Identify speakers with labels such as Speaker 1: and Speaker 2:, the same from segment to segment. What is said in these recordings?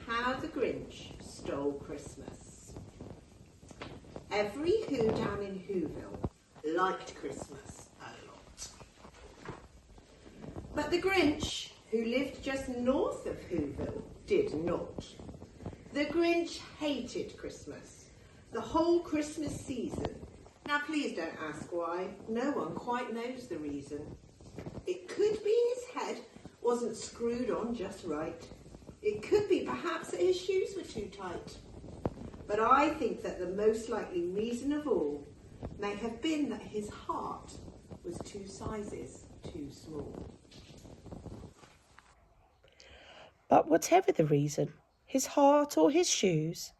Speaker 1: How the Grinch Stole Christmas. Every Who down in Whoville liked Christmas a lot. But the Grinch, who lived just north of Whoville, did not. The Grinch hated Christmas, the whole Christmas season. Now please don't ask why, no one quite knows the reason. It could be his head wasn't screwed on just right. It could be perhaps that his shoes were too tight. But I think that the most likely reason of all may have been that his heart was 2 sizes too small.
Speaker 2: But whatever the reason, his heart or his shoes,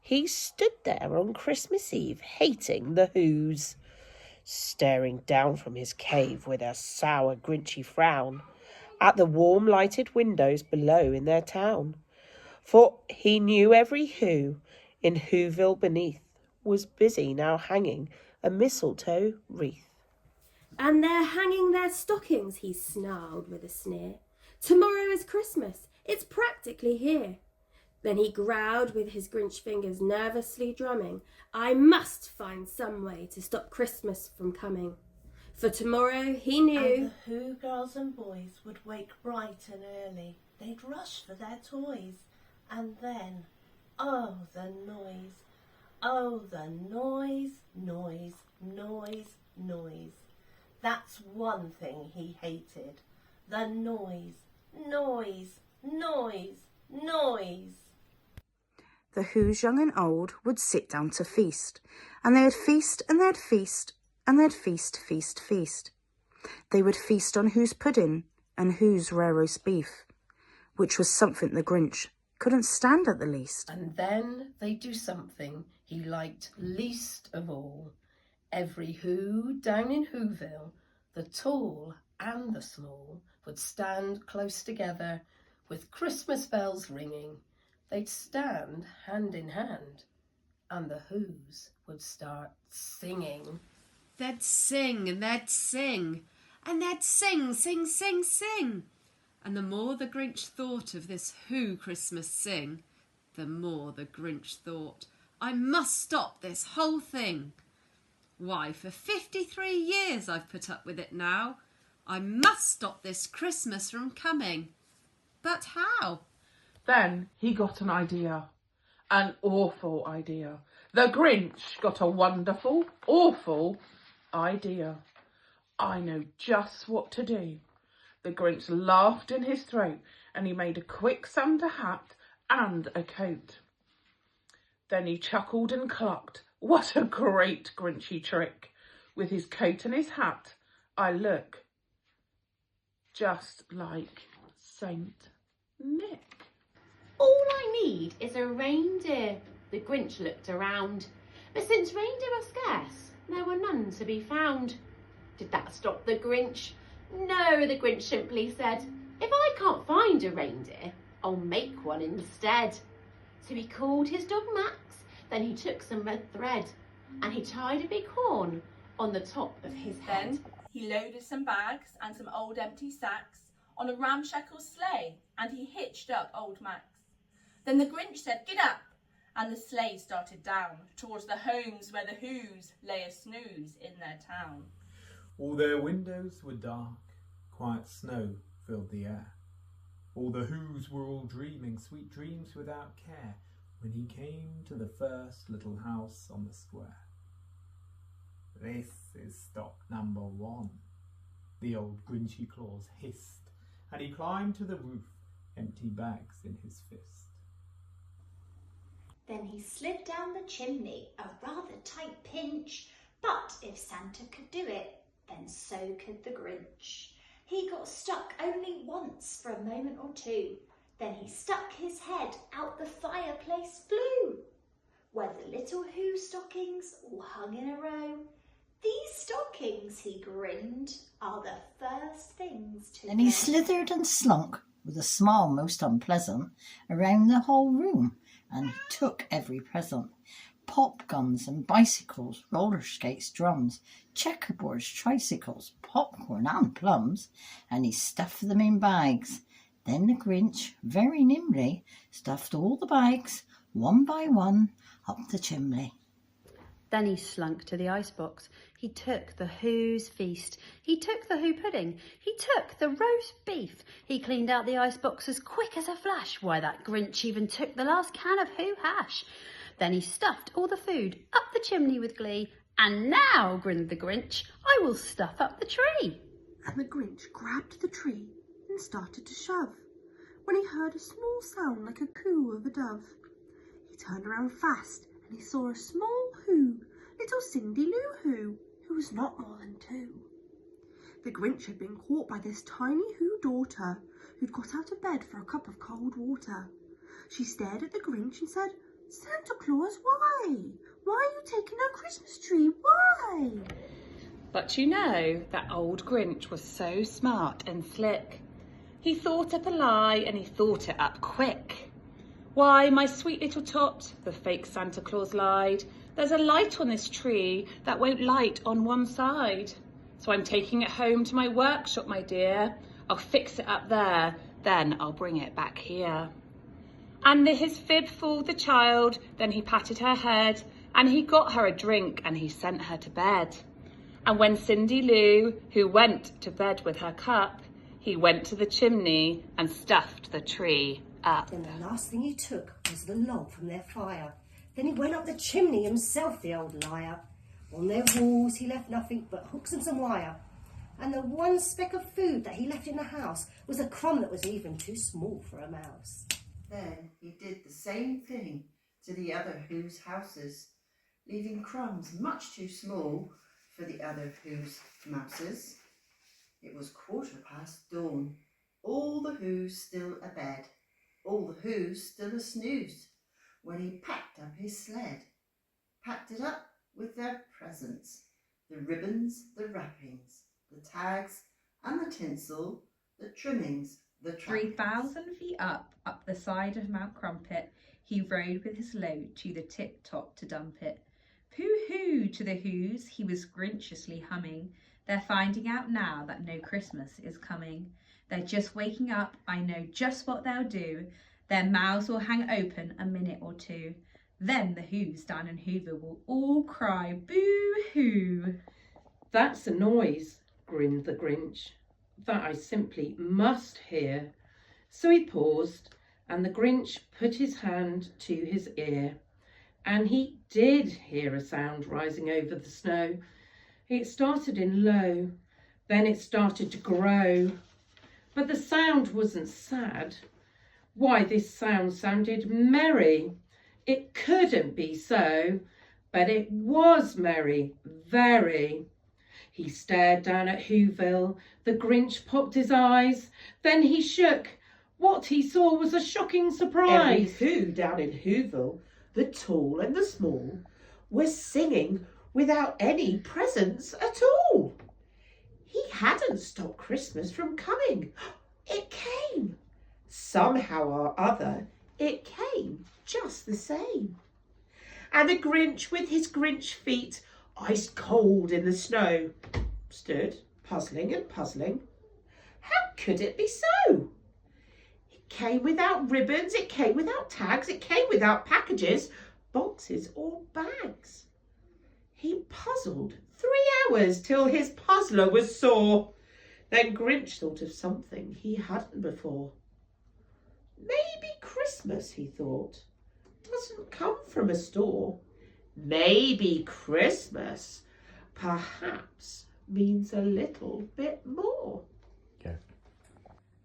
Speaker 2: he stood there on Christmas Eve hating the Whos, staring down from his cave with a sour, grinchy frown at the warm lighted windows below in their town. For he knew every Who in Whoville beneath was busy now hanging a mistletoe wreath.
Speaker 3: And they're hanging their stockings, he snarled with a sneer. Tomorrow is Christmas, it's practically here. Then he growled with his Grinch fingers nervously drumming, I must find some way to stop Christmas from coming. For tomorrow he knew...
Speaker 4: And the Who girls and boys would wake bright and early. They'd rush for their toys. And then, oh, the noise. Oh, the noise, noise, noise, noise. That's one thing he hated. The noise, noise, noise, noise.
Speaker 5: The Whos, young and old, would sit down to feast, and they would feast and they'd feast, and they'd feast, feast, feast. They would feast on Who's pudding and Who's rare roast beef, which was something the Grinch couldn't stand at the least.
Speaker 2: And then they'd do something he liked least of all. Every Who down in Whoville, the tall and the small, would stand close together with Christmas bells ringing. They'd stand hand in hand, and the Whos would start singing.
Speaker 6: They'd sing and they'd sing, and they'd sing, sing, sing, sing. And the more the Grinch thought of this Who Christmas sing, the more the Grinch thought, I must stop this whole thing. Why, for 53 years I've put up with it now. I must stop this Christmas from coming. But how?
Speaker 7: Then he got an idea, an awful idea. The Grinch got a wonderful, awful idea. I know just what to do. The Grinch laughed in his throat and he made a quick Santa hat and a coat. Then he chuckled and clucked. What a great Grinchy trick. With his coat and his hat, I look just like Saint Nick.
Speaker 8: All I need is a reindeer. The Grinch looked around, but since reindeer were scarce, there were none to be found. Did that stop the Grinch? No, the Grinch simply said, if I can't find a reindeer, I'll make one instead. So he called his dog Max, then he took some red thread, and he tied a big horn on the top of his head.
Speaker 9: Then he loaded some bags and some old empty sacks on a ramshackle sleigh, and he hitched up old Max. Then the Grinch said, get up, and the sleigh started down towards the homes where the Whos lay a snooze in their town.
Speaker 10: All their windows were dark, quiet snow filled the air. All the Whos were all dreaming sweet dreams without care when he came to the first little house on the square. This is stock number 1, the old Grinchy claws hissed, and he climbed to the roof, empty bags in his fist.
Speaker 11: Then he slid down the chimney, a rather tight pinch, but if Santa could do it, then so could the Grinch. He got stuck only once for a moment or two, then he stuck his head out the fireplace flue, where the little Who stockings all hung in a row. These stockings, he grinned, are the first things to
Speaker 12: Then he slithered and slunk, with a smile most unpleasant, around the whole room, and he took every present. Pop guns and bicycles, roller skates, drums, checkerboards, tricycles, popcorn and plums, and he stuffed them in bags. Then the Grinch very nimbly stuffed all the bags, one by one, up the chimney.
Speaker 13: Then he slunk to the icebox. He took the Who's feast. He took the Who pudding. He took the roast beef. He cleaned out the icebox as quick as a flash. Why, that Grinch even took the last can of Who hash. Then he stuffed all the food up the chimney with glee. And now, grinned the Grinch, I will stuff up the tree.
Speaker 14: And the Grinch grabbed the tree and started to shove, when he heard a small sound like a coo of a dove. He turned around fast, and he saw a small Who, little Cindy Lou who was not more than 2. The Grinch had been caught by this tiny Who daughter, who'd got out of bed for a cup of cold water. She stared at the Grinch and said, "Santa Claus, why? Why are you taking our Christmas tree? Why?"
Speaker 15: But you know, that old Grinch was so smart and slick. He thought up a lie, and he thought it up quick. "Why, my sweet little tot," the fake Santa Claus lied, "there's a light on this tree that won't light on one side. So I'm taking it home to my workshop, my dear. I'll fix it up there, then I'll bring it back here." And his fib fooled the child, then he patted her head, and he got her a drink, and he sent her to bed. And when Cindy Lou, who went to bed with her cup, he went to the chimney and stuffed the tree up.
Speaker 16: Then the last thing he took was the log from their fire. Then he went up the chimney himself, the old liar. On their walls he left nothing but hooks and some wire. And the one speck of food that he left in the house was a crumb that was even too small for a mouse.
Speaker 17: Then he did the same thing to the other Who's houses, leaving crumbs much too small for the other Who's mouses. It was 1/4 dawn, all the Who's still abed, all the Who's still a snooze, when he packed up his sled, packed it up with their presents, the ribbons, the wrappings, the tags and the tinsel, the trimmings, the
Speaker 18: 3,000 feet up the side of Mount Crumpet, he rode with his load to the tip-top to dump it. Pooh-hoo to the Who's, he was grinchiously humming. They're finding out now that no Christmas is coming. They're just waking up, I know just what they'll do. Their mouths will hang open a minute or two. Then the Who's down in Hoover will all cry boo-hoo.
Speaker 2: "That's a noise," grinned the Grinch, "that I simply must hear." So he paused, and the Grinch put his hand to his ear, and he did hear a sound rising over the snow. It started in low, then it started to grow, but the sound wasn't sad. Why, this sound sounded merry. It couldn't be so, but it was merry, very. He stared down at Whoville. The Grinch popped his eyes. Then he shook. What he saw was a shocking surprise.
Speaker 19: Every Who down in Whoville, the tall and the small, was singing without any presents at all. He hadn't stopped Christmas from coming. It came. Somehow or other, it came just the same. And the Grinch, with his Grinch feet ice cold in the snow, stood puzzling and puzzling. How could it be so? It came without ribbons, it came without tags, it came without packages, boxes or bags. He puzzled 3 hours till his puzzler was sore. Then Grinch thought of something he hadn't before. Maybe Christmas, he thought, doesn't come from a store. Maybe Christmas perhaps means a little bit more.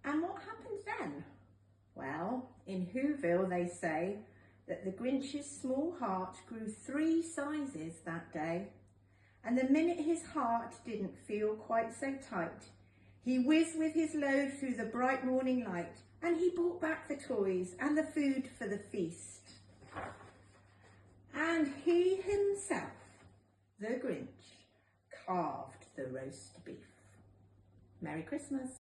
Speaker 1: And what happened then? Well, in Whoville they say that the Grinch's small heart grew 3 sizes that day. And the minute his heart didn't feel quite so tight, he whizzed with his load through the bright morning light, and he brought back the toys and the food for the feast. And he himself, the Grinch, carved the roast beef. Merry Christmas.